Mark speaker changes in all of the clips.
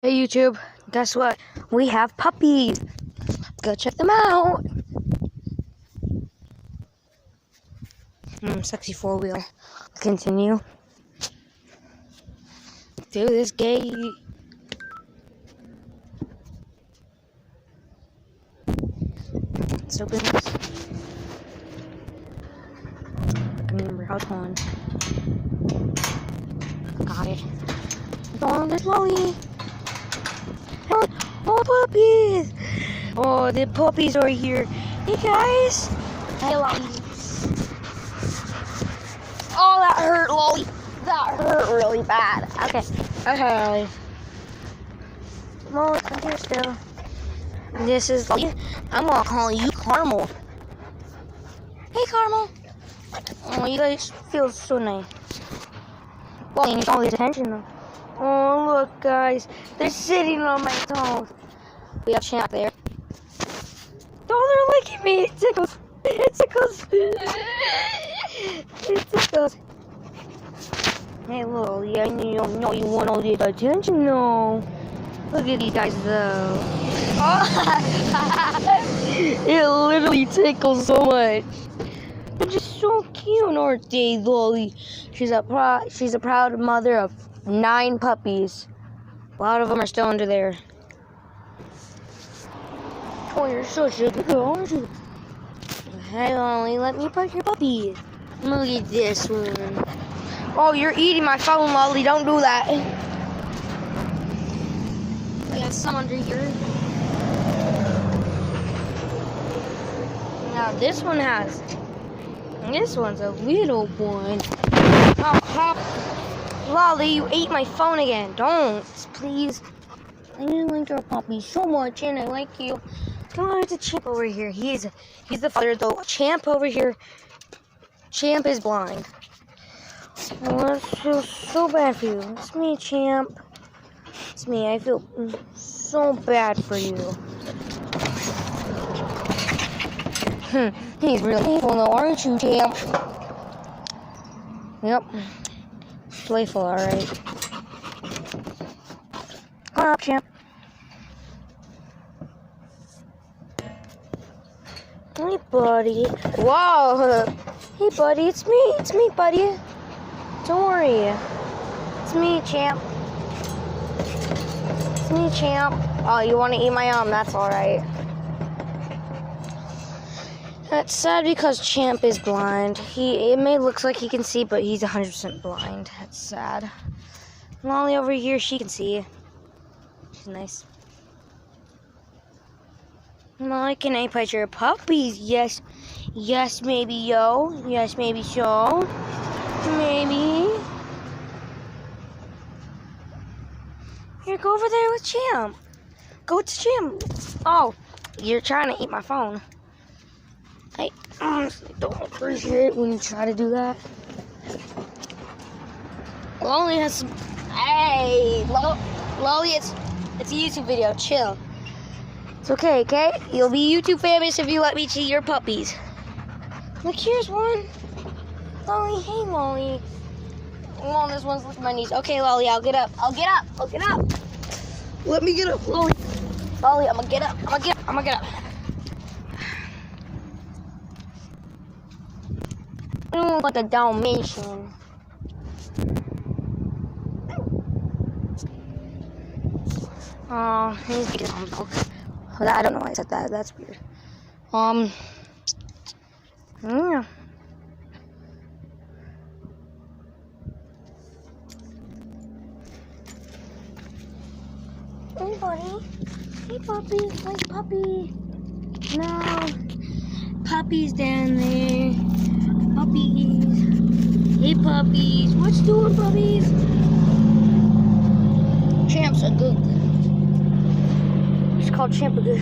Speaker 1: Hey YouTube, guess what? We have puppies. Go check them out. Sexy four-wheel. Continue. Through this gate. Let's open this. Remember how it's on. Got it. Oh, there's Lolly. Oh, puppies! Oh, the puppies are here. Hey guys! Hey Lolly. Oh, that hurt, Lolly. That hurt really bad. Okay, Lolly. Lolly, come here still. This is Lolly. I'm gonna call you Caramel. Hey, Caramel. Oh, you guys feel so nice. Lolly needs all this attention though. Oh, look, guys. They're sitting on my toes. We have Champ there. Oh, they're licking me. It tickles. It tickles. It tickles. Hey, Lolly, I know you want all this attention. No. Look at these guys, though. Oh. It literally tickles so much. They're just so cute, aren't they, Lolly? She's a proud mother of 9 puppies. A lot of them are still under there. Oh, you're such a good girl, aren't you? Hey, Lolly, let me pet your puppy. Look at this one. Oh, you're eating my phone, Lolly. Don't do that. We got some under here. Now this one's a little one. Oh, Lolly, you ate my phone again. Don't, please. I just like your puppy so much, and I like you. Come on, it's a Champ over here. He's the father, though. Champ over here. Champ is blind. Oh, I feel so bad for you. It's me, Champ. It's me. I feel so bad for you. He's really evil, though, aren't you, Champ? Yep. Playful, alright. Come on up, Champ. Hey, buddy. Whoa! Hey, buddy, it's me, buddy. Don't worry. It's me, Champ. It's me, Champ. Oh, you want to eat my arm? That's alright. That's sad because Champ is blind. It may look like he can see, but he's 100% blind. That's sad. Lolly over here, she can see. She's nice. Lolly, can I pet your puppies? Yes. Yes, maybe, yo. Yes, maybe so. Maybe. Here, go over there with Champ. Go to Champ. Oh, you're trying to eat my phone. I honestly don't appreciate when you try to do that. Lolly has some... Hey, Lolly, it's a YouTube video. Chill. It's okay, okay? You'll be YouTube famous if you let me cheat your puppies. Look, here's one. Lolly, hey, Lolly. Oh, this one's licking my knees. Okay, Lolly, I'll get up. I'll get up. I'll get up. Let me get up, Lolly. Lolly, I'm gonna get up. I'm gonna get up. I'm gonna get up. Like a Dalmatian. Oh, he's getting on though. I don't know why I said that. That's weird. Yeah. Hey, buddy. Hey, puppy. Hey, puppy. No. Puppies down there. Puppies. Hey, puppies. What's doing, puppies? Champ's a good. It's called Champ a good.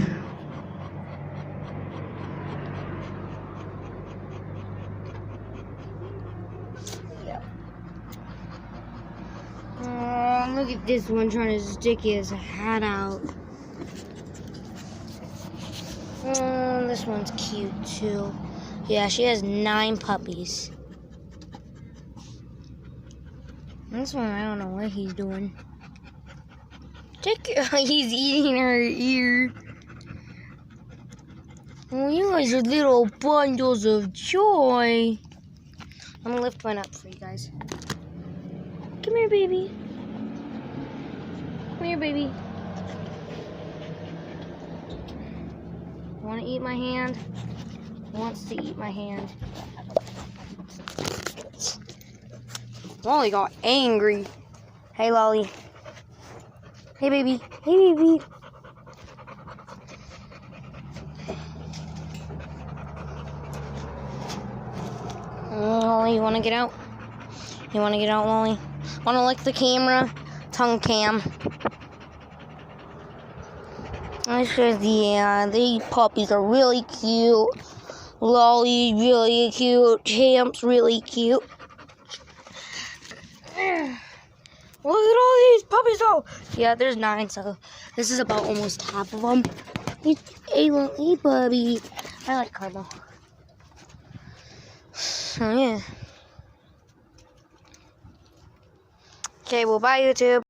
Speaker 1: Yeah. Look at this one trying to stick his hat out. This one's cute too. Yeah, she has 9 puppies. This one, I don't know what he's doing. He's eating her ear. Oh, you guys are little bundles of joy. I'm gonna lift one up for you guys. Come here, baby. Come here, baby. Want to eat my hand? He wants to eat my hand. Lolly got angry. Hey, Lolly. Hey, baby. Hey, baby. Lolly, you want to get out? You want to get out, Lolly? Want to lick the camera? Tongue cam. This is, yeah, these puppies are really cute. Lolly's really cute. Champ's really cute. Look at all these puppies, though. Yeah, there's 9, so this is about almost half of them. Hey, puppy. I like Carmel. So, yeah. Okay, well, bye, YouTube.